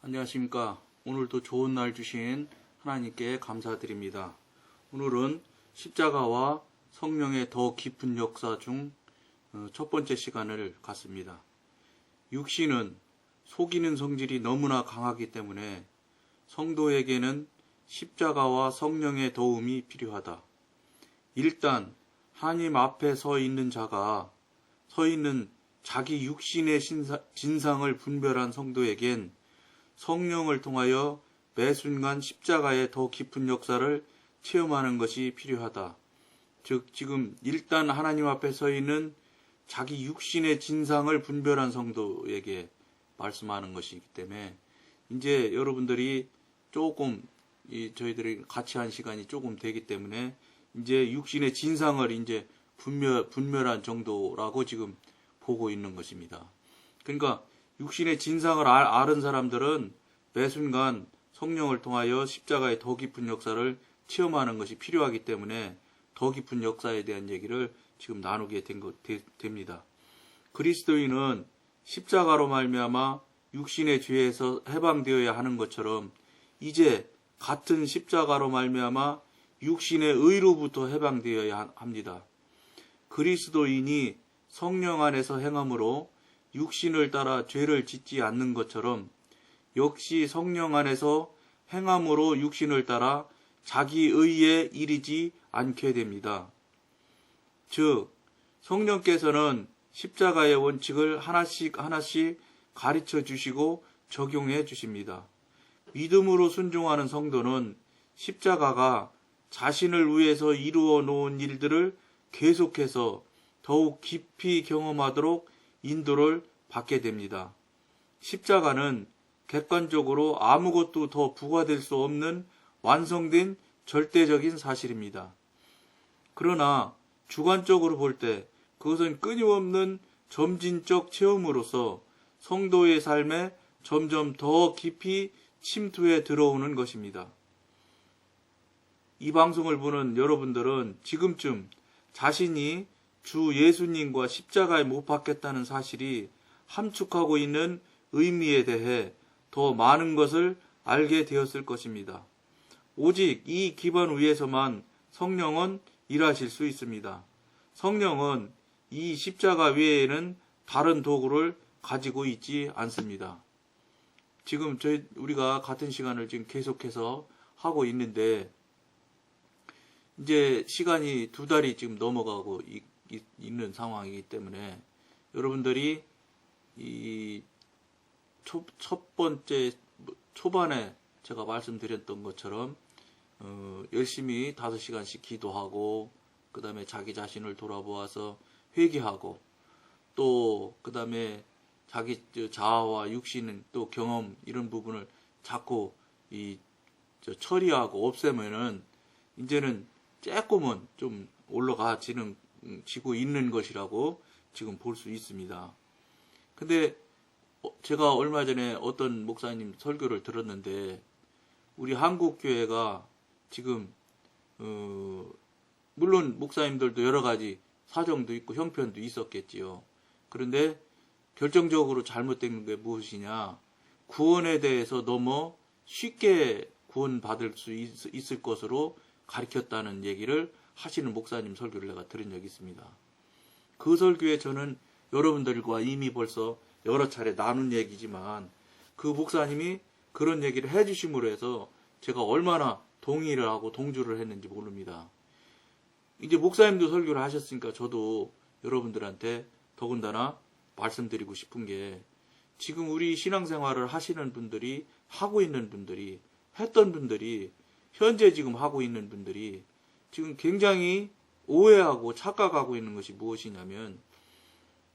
안녕하십니까. 오늘도 좋은 날 주신 하나님께 감사드립니다. 오늘은 십자가와 성령의 더 깊은 역사 중 첫 번째 시간을 갖습니다. 육신은 속이는 성질이 너무나 강하기 때문에 성도에게는 십자가와 성령의 도움이 필요하다. 일단 하나님 앞에 서 있는 자기 육신의 진상을 분별한 성도에겐 성령을 통하여 매 순간 십자가의 더 깊은 역사를 체험하는 것이 필요하다. 즉 지금 일단 하나님 앞에 서 있는 자기 육신의 진상을 분별한 성도에게 말씀하는 것이기 때문에 이제 여러분들이 조금 저희들이 같이 한 시간이 조금 되기 때문에 이제 육신의 진상을 이제 분별한 정도라고 지금 보고 있는 것입니다. 그러니까 육신의 진상을 아는 사람들은 매 순간 성령을 통하여 십자가의 더 깊은 역사를 체험하는 것이 필요하기 때문에 더 깊은 역사에 대한 얘기를 지금 나누게 됩니다. 그리스도인은 십자가로 말미암아 육신의 죄에서 해방되어야 하는 것처럼 이제 같은 십자가로 말미암아 육신의 의로부터 해방되어야 합니다. 그리스도인이 성령 안에서 행함으로 육신을 따라 죄를 짓지 않는 것처럼 역시 성령 안에서 행함으로 육신을 따라 자기 의에 이르지 않게 됩니다. 즉 성령께서는 십자가의 원칙을 하나씩 가르쳐 주시고 적용해 주십니다. 믿음으로 순종하는 성도는 십자가가 자신을 위해서 이루어 놓은 일들을 계속해서 더욱 깊이 경험하도록 인도를 받게 됩니다. 십자가는 객관적으로 아무것도 더 부과될 수 없는 완성된 절대적인 사실입니다. 그러나 주관적으로 볼 때 그것은 끊임없는 점진적 체험으로서 성도의 삶에 점점 더 깊이 침투해 들어오는 것입니다. 이 방송을 보는 여러분들은 지금쯤 자신이 주 예수님과 십자가에 못 박혔다는 사실이 함축하고 있는 의미에 대해 더 많은 것을 알게 되었을 것입니다. 오직 이 기본 위에서만 성령은 일하실 수 있습니다. 성령은 이 십자가 외에는 다른 도구를 가지고 있지 않습니다. 지금 우리가 같은 시간을 지금 계속해서 하고 있는데 이제 시간이 2달이 지금 넘어가고 있는 상황이기 때문에 여러분들이 이 첫 번째 초반에 제가 말씀드렸던 것처럼 열심히 5시간씩 기도하고 그 다음에 자기 자신을 돌아보아서 회개하고 또 그 다음에 자기 자아와 육신 또 경험 이런 부분을 자꾸 처리하고 없애면은 이제는 조금은 좀 지고 있는 것이라고 지금 볼 수 있습니다. 근데 제가 얼마 전에 어떤 목사님 설교를 들었는데 우리 한국교회가 지금 물론 목사님들도 여러 가지 사정도 있고 형편도 있었겠지요. 그런데 결정적으로 잘못된 게 무엇이냐, 구원에 대해서 너무 쉽게 구원받을 수 있을 것으로 가르쳤다는 얘기를 하시는 목사님 설교를 내가 들은 적이 있습니다. 그 설교에 저는 여러분들과 이미 벌써 여러 차례 나눈 얘기지만 그 목사님이 그런 얘기를 해주심으로 해서 제가 얼마나 동의를 하고 동조를 했는지 모릅니다. 이제 목사님도 설교를 하셨으니까 저도 여러분들한테 더군다나 말씀드리고 싶은 게 지금 우리 신앙생활을 하시는 분들이 하고 있는 분들이 했던 분들이 현재 지금 하고 있는 분들이 지금 굉장히 오해하고 착각하고 있는 것이 무엇이냐면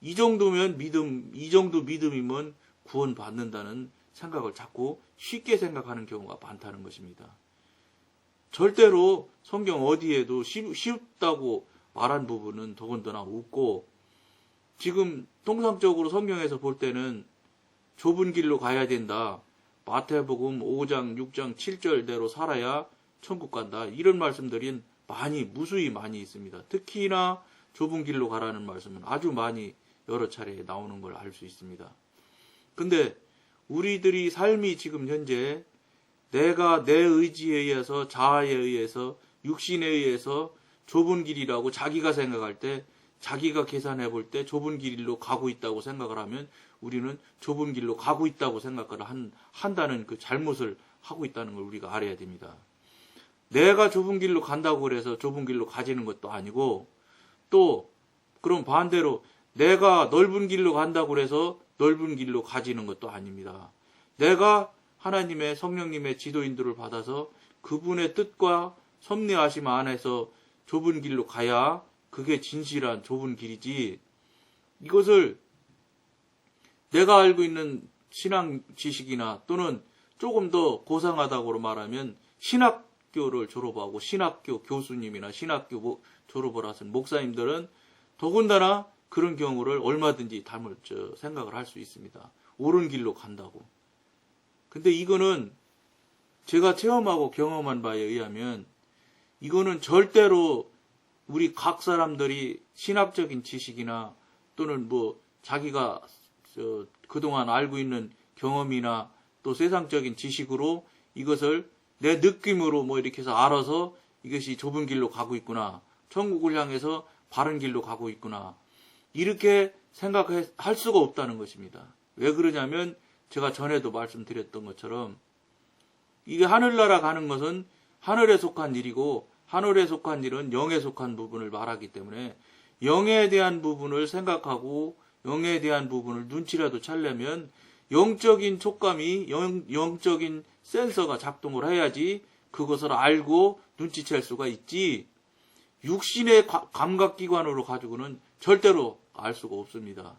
이 정도 믿음이면 구원받는다는 생각을 자꾸 쉽게 생각하는 경우가 많다는 것입니다. 절대로 성경 어디에도 쉽다고 말한 부분은 더군다나 없고 지금 통상적으로 성경에서 볼 때는 좁은 길로 가야 된다. 마태복음 5장, 6장, 7절대로 살아야 천국 간다. 이런 말씀들이 무수히 많이 있습니다. 특히나 좁은 길로 가라는 말씀은 아주 많이 여러 차례 나오는 걸 알 수 있습니다. 근데 우리들이 삶이 지금 현재 내가 내 의지에 의해서, 자아에 의해서, 육신에 의해서 좁은 길이라고 자기가 생각할 때, 자기가 계산해 볼 때 좁은 길로 가고 있다고 생각을 하면 우리는 좁은 길로 가고 있다고 생각을 한다는 그 잘못을 하고 있다는 걸 우리가 알아야 됩니다. 내가 좁은 길로 간다고 그래서 좁은 길로 가지는 것도 아니고, 또 그럼 반대로 내가 넓은 길로 간다고 그래서 넓은 길로 가지는 것도 아닙니다. 내가 하나님의 성령님의 지도인들을 받아서 그분의 뜻과 섭리하심 안에서 좁은 길로 가야 그게 진실한 좁은 길이지, 이것을 내가 알고 있는 신앙 지식이나 또는 조금 더 고상하다고 말하면 신학교를 졸업하고 신학교 교수님이나 신학교 졸업을 하신 목사님들은 더군다나 그런 경우를 얼마든지 생각을 할 수 있습니다. 옳은 길로 간다고. 근데 이거는 제가 체험하고 경험한 바에 의하면 이거는 절대로 우리 각 사람들이 신학적인 지식이나 또는 자기가 그동안 알고 있는 경험이나 또 세상적인 지식으로 이것을 내 느낌으로 이렇게 해서 알아서 이것이 좁은 길로 가고 있구나, 천국을 향해서 바른 길로 가고 있구나, 이렇게 생각할 수가 없다는 것입니다. 왜 그러냐면 제가 전에도 말씀드렸던 것처럼 이게 하늘나라 가는 것은 하늘에 속한 일이고, 하늘에 속한 일은 영에 속한 부분을 말하기 때문에 영에 대한 부분을 생각하고 영에 대한 부분을 눈치라도 채려면 영적인 촉감이, 영적인 센서가 작동을 해야지 그것을 알고 눈치챌 수가 있지, 육신의 감각기관으로 가지고는 절대로 알 수가 없습니다.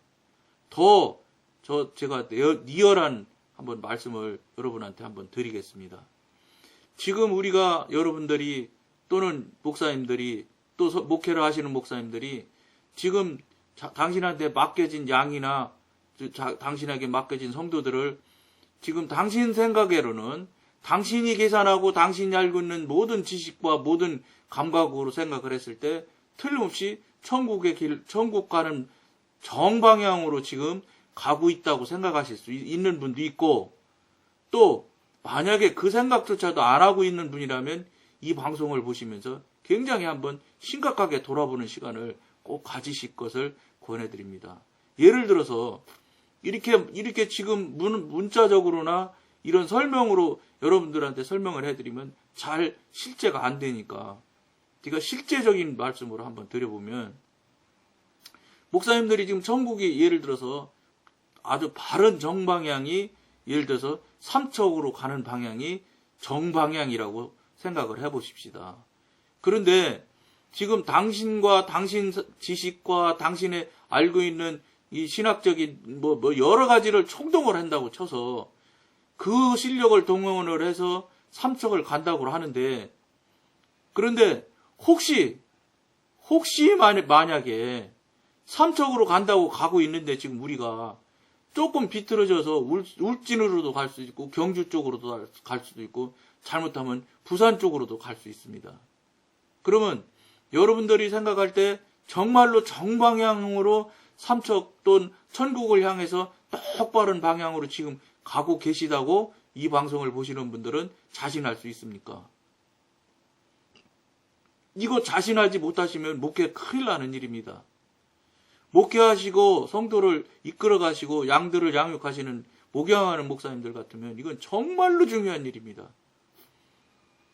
제가 리얼한 한번 말씀을 여러분한테 한번 드리겠습니다. 지금 우리가 여러분들이 또는 목사님들이 또 목회를 하시는 목사님들이 지금 당신한테 맡겨진 양이나 당신에게 맡겨진 성도들을 지금 당신 생각으로는 당신이 계산하고 당신이 알고 있는 모든 지식과 모든 감각으로 생각을 했을 때 틀림없이 천국 가는 정방향으로 지금 가고 있다고 생각하실 수 있는 분도 있고, 또 만약에 그 생각조차도 안 하고 있는 분이라면 이 방송을 보시면서 굉장히 한번 심각하게 돌아보는 시간을 꼭 가지실 것을 권해드립니다. 예를 들어서 이렇게 지금 문자적으로나 이런 설명으로 여러분들한테 설명을 해드리면 잘 실제가 안 되니까 제가 실제적인 말씀으로 한번 드려보면, 목사님들이 지금 천국이 예를 들어서 아주 바른 정방향이, 예를 들어서 삼척으로 가는 방향이 정방향이라고 생각을 해보십시다. 그런데 지금 당신과 당신 지식과 당신의 알고 있는 이 신학적인 여러 가지를 총동을 한다고 쳐서 그 실력을 동원을 해서 삼척을 간다고 하는데, 그런데 혹시 만약에 삼척으로 간다고 가고 있는데 지금 우리가 조금 비틀어져서 울진으로도 갈 수 있고 경주 쪽으로도 갈 수도 있고 잘못하면 부산 쪽으로도 갈 수 있습니다. 그러면 여러분들이 생각할 때 정말로 정방향으로 삼척 또는 천국을 향해서 똑바른 방향으로 지금 가고 계시다고 이 방송을 보시는 분들은 자신할 수 있습니까? 이거 자신하지 못하시면 목회 큰일 나는 일입니다. 목회하시고 성도를 이끌어 가시고 양들을 양육하시는 목양하는 목사님들 같으면 이건 정말로 중요한 일입니다.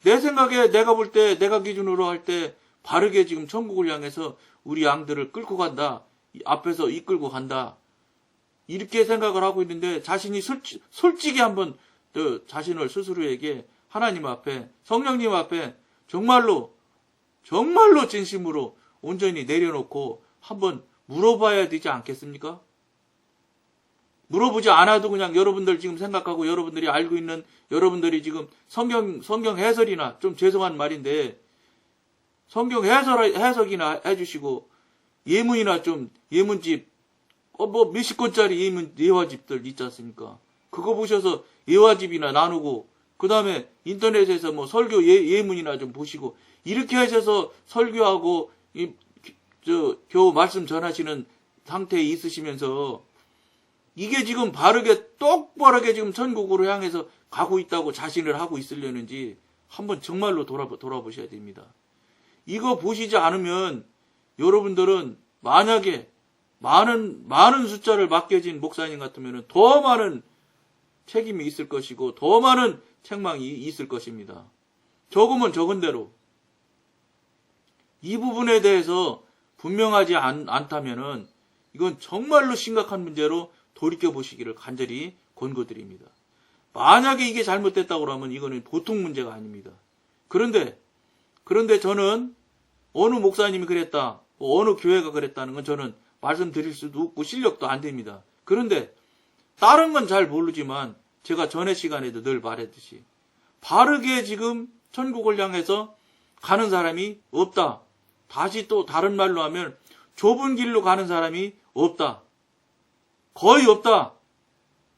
내 생각에 내가 볼 때 내가 기준으로 할 때 바르게 지금 천국을 향해서 우리 양들을 끌고 간다, 앞에서 이끌고 간다, 이렇게 생각을 하고 있는데 자신이 솔직히 한번 자신을 스스로에게 하나님 앞에 성령님 앞에 정말로 진심으로 온전히 내려놓고 한번 물어봐야 되지 않겠습니까? 물어보지 않아도 그냥 여러분들 지금 생각하고 여러분들이 알고 있는 여러분들이 지금 성경 해설이나, 좀 죄송한 말인데 성경 해석이나 해주시고 예문이나 좀 예문집 몇십 권짜리 예화집들 있지 않습니까? 그거 보셔서 예화집이나 나누고 그 다음에 인터넷에서 설교 예문이나 좀 보시고 이렇게 하셔서 설교하고 겨우 말씀 전하시는 상태에 있으시면서 이게 지금 바르게 똑바르게 지금 천국으로 향해서 가고 있다고 자신을 하고 있으려는지 한번 정말로 돌아보셔야 됩니다. 이거 보시지 않으면 여러분들은 만약에 많은 숫자를 맡겨진 목사님 같으면 더 많은 책임이 있을 것이고 더 많은 책망이 있을 것입니다. 적으면 적은 대로 이 부분에 대해서 분명하지 않다면은 이건 정말로 심각한 문제로 돌이켜 보시기를 간절히 권고드립니다. 만약에 이게 잘못됐다고 하면 이거는 보통 문제가 아닙니다. 그런데 저는 어느 목사님이 그랬다, 어느 교회가 그랬다는 건 저는 말씀드릴 수도 없고 실력도 안 됩니다. 그런데 다른 건 잘 모르지만 제가 전에 시간에도 늘 말했듯이 바르게 지금 천국을 향해서 가는 사람이 없다. 다시 또 다른 말로 하면 좁은 길로 가는 사람이 없다. 거의 없다.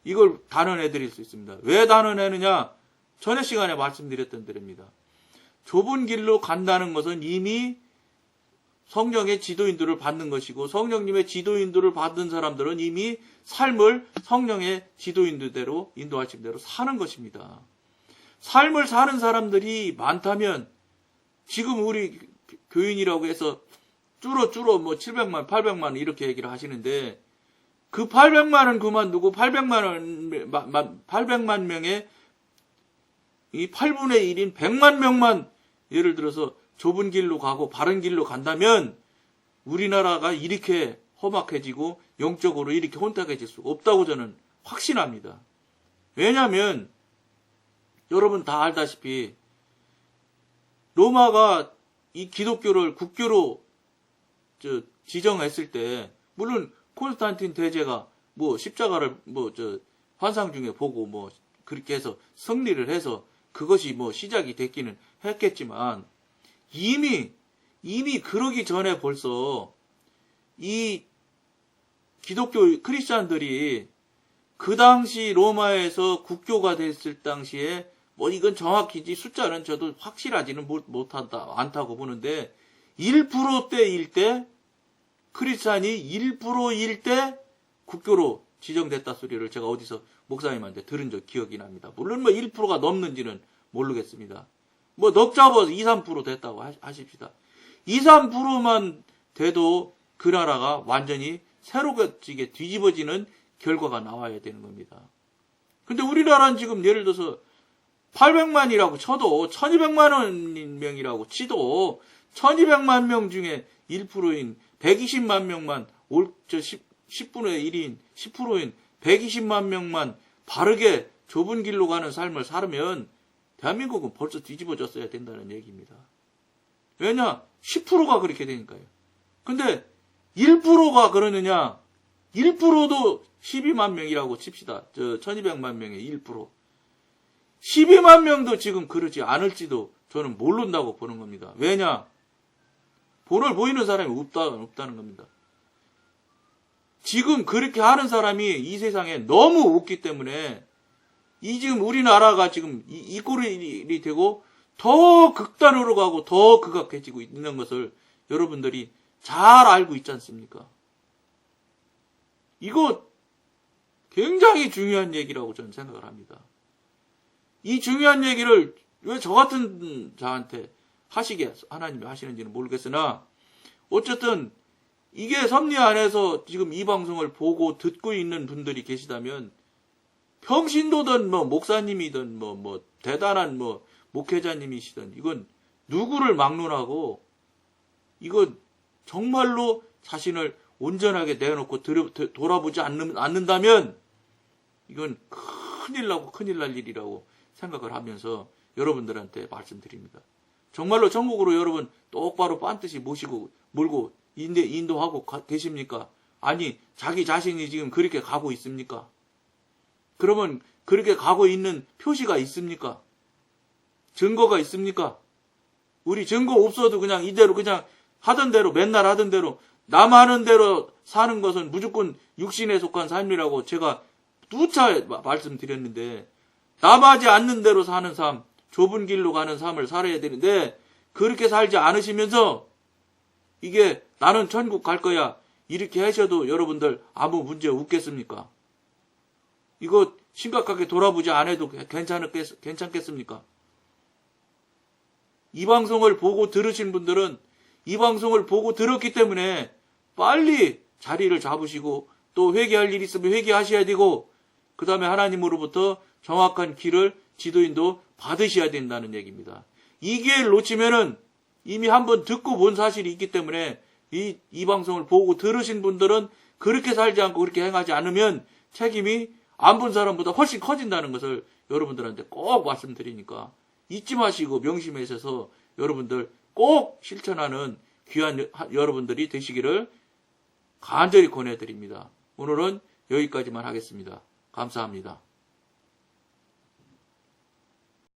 이걸 단언해 드릴 수 있습니다. 왜 단언하느냐? 전에 시간에 말씀드렸던 대로입니다. 좁은 길로 간다는 것은 이미 성령의 지도인들을 받는 것이고 성령님의 지도인들을 받은 사람들은 이미 삶을 성령의 지도인들대로 인도하신 대로 사는 것입니다. 삶을 사는 사람들이 많다면 지금 우리 교인이라고 해서 줄어 뭐 700만, 800만 이렇게 얘기를 하시는데 그 800만은 그만두고 800만 명의 이 8분의 1인 100만 명만 예를 들어서 좁은 길로 가고 바른 길로 간다면 우리나라가 이렇게 험악해지고 영적으로 이렇게 혼탁해질 수 없다고 저는 확신합니다. 왜냐하면 여러분 다 알다시피 로마가 이 기독교를 국교로 지정했을 때 물론 콘스탄틴 대제가 뭐 십자가를 환상 중에 보고 뭐 그렇게 해서 승리를 해서 그것이 뭐 시작이 됐기는 했겠지만 이미 그러기 전에 벌써 이 기독교 크리스찬들이 그 당시 로마에서 국교가 됐을 당시에 뭐 이건 정확히지 숫자는 저도 확실하지는 않다고 보는데 1%대일 때 크리스찬이 1%일 때 국교로 지정됐다 소리를 제가 어디서 목사님한테 들은 적 기억이 납니다. 물론 뭐 1%가 넘는지는 모르겠습니다. 뭐 넉 잡아서 2, 3% 됐다고 하십시다. 2, 3%만 돼도 그 나라가 완전히 새롭게 뒤집어지는 결과가 나와야 되는 겁니다. 근데 우리나라는 지금 예를 들어서 800만이라고 쳐도 1200만 명이라고 치도 1200만 명 중에 1%인 120만 명만 10분의 1인 10%인 120만 명만 바르게 좁은 길로 가는 삶을 살면 대한민국은 벌써 뒤집어졌어야 된다는 얘기입니다. 왜냐? 10%가 그렇게 되니까요. 근데 1%가 그러느냐? 1%도 12만 명이라고 칩시다. 1200만 명의 1%. 12만 명도 지금 그러지 않을지도 저는 모른다고 보는 겁니다. 왜냐? 본을 보이는 사람이 없다는 겁니다. 지금 그렇게 하는 사람이 이 세상에 너무 없기 때문에 지금 우리나라가 지금 이 꼴이 되고 더 극단으로 가고 더 극악해지고 있는 것을 여러분들이 잘 알고 있지 않습니까? 이거 굉장히 중요한 얘기라고 저는 생각을 합니다. 이 중요한 얘기를 왜 저 같은 자한테 하시게 하나님이 하시는지는 모르겠으나 어쨌든 이게 섭리 안에서 지금 이 방송을 보고 듣고 있는 분들이 계시다면 평신도든 뭐 목사님이든 뭐 대단한 뭐 목회자님이시든 이건 누구를 막론하고 이건 정말로 자신을 온전하게 내어놓고 돌아보지 않는다면 이건 큰일 날 일이라고 생각을 하면서 여러분들한테 말씀드립니다. 정말로 천국으로 여러분 똑바로 반드시 몰고 인도하고 계십니까? 아니 자기 자신이 지금 그렇게 가고 있습니까? 그러면 그렇게 가고 있는 표시가 있습니까? 증거가 있습니까? 우리 증거 없어도 그냥 이대로 그냥 하던 대로 맨날 하던 대로 남 하는 대로 사는 것은 무조건 육신에 속한 삶이라고 제가 누차 말씀드렸는데 남 하지 않는 대로 사는 삶, 좁은 길로 가는 삶을 살아야 되는데 그렇게 살지 않으시면서 이게 나는 천국 갈 거야 이렇게 하셔도 여러분들 아무 문제 없겠습니까? 이거 심각하게 돌아보지 않아도 괜찮겠습니까? 이 방송을 보고 들으신 분들은 이 방송을 보고 들었기 때문에 빨리 자리를 잡으시고 또 회개할 일 있으면 회개하셔야 되고 그 다음에 하나님으로부터 정확한 길을 지도인도 받으셔야 된다는 얘기입니다. 이 기회를 놓치면은 이미 한번 듣고 본 사실이 있기 때문에 이 방송을 보고 들으신 분들은 그렇게 살지 않고 그렇게 행하지 않으면 책임이 안 본 사람보다 훨씬 커진다는 것을 여러분들한테 꼭 말씀드리니까 잊지 마시고 명심하셔서 여러분들 꼭 실천하는 귀한 여러분들이 되시기를 간절히 권해드립니다. 오늘은 여기까지만 하겠습니다. 감사합니다.